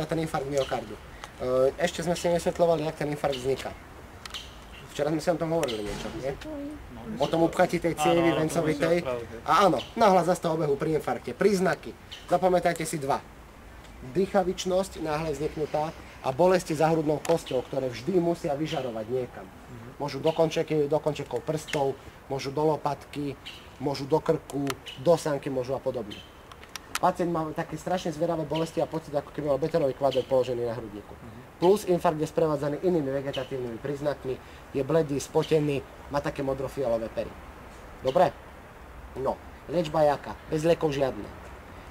ten infarkt myokardu. Ešte sme si nevysvetľovali, jak ten infarkt vzniká. Včera sme si o tom hovorili niečo, nie? O tom upchatí tej cievy vencovitej. A áno, náhla zastav obehu pri infarkte. Príznaky. Zapamätajte si dva. Dýchavičnosť náhle vzniknutá a bolesti za hrudnou kosťou, ktoré vždy musia vyžarovať niekam. Môžu do končekov prstov, môžu do lopatky, môžu do krku, do sanky môžu a podobne. Pacient má také strašne zvieravé bolesti a pocit, ako keby mal betónový kvádr položený na hrudníku. Plus infarkt je sprevádzaný inými vegetatívnymi príznakmi, je bledý, spotený, má také modrofialové pery. Dobre? No, liečba jaká? Bez liekov žiadne.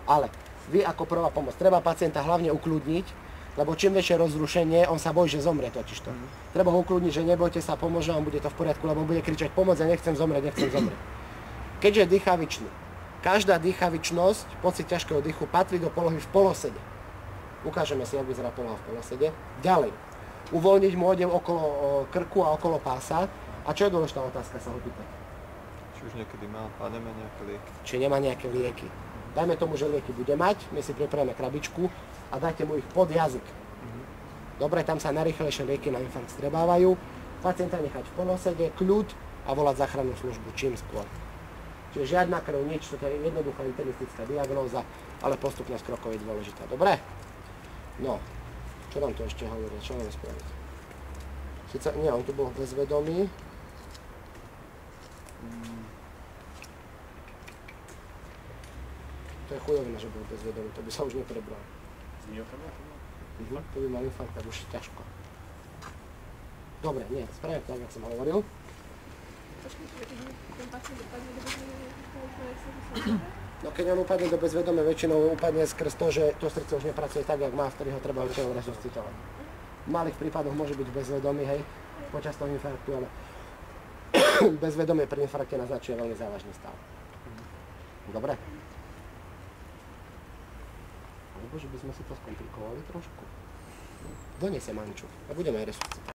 Ale vy ako prvá pomoc, treba pacienta hlavne ukľudniť, lebo čím väčšie rozrušenie, on sa bojí, že zomrie totižto. Treba ho ukľudniť, že nebojte sa, pomôže vám, bude to v poriadku, lebo bude kričať pomoc a nechcem zomrieť, nechcem zomrieť. Keďže je dýchavičný, každá dýchavičnosť, pocit ťažkého dýchu, patrí do polohy v polosede. Ukážeme si, ako vyzerá poloha v polosede. Ďalej, uvoľniť mu odev okolo krku a okolo pása. A čo je dôležitá otázka sa ho pýtať? Či už niekedy má a nemá nejaké lieky. Či nemá nejaké lieky. Dajme tomu, že lieky bude mať, my si pripravíme krabičku a dajte mu ich pod jazyk. Dobre, tam sa najrýchlejšie lieky na infarkt strebávajú. Pacienta nechať v polosede, kľud a volať záchrannú službu čím skôr. Čiže žiadna krv, nič, to je jednoduchá internistická diagnóza, ale postupnosť krokov je dôležitá. Dobre? No, čo nám to ešte hovorí, čo máme spraviť? Sice, nie, on tu bol bezvedomý. To je chujovina, že bol bezvedomý, to by sa už neprebral. Z myokardom? To by mal infarkt, tak už ťažko. Dobre, nie, spravím tak, jak som hovoril. No keď on upadne do bezvedomia, väčšinou upadne skrz to, že to srdce už nepracuje tak, jak má, v ktorých ho treba určite resuscitovať. V malých prípadoch môže byť bezvedomý, hej, počas toho infarktu, ale bezvedomie pri infarkte naznačuje veľmi závažný stav. Dobre? Alebo že by sme si to skomplikovali trošku. Doniesie manču a budeme aj resuscitovať.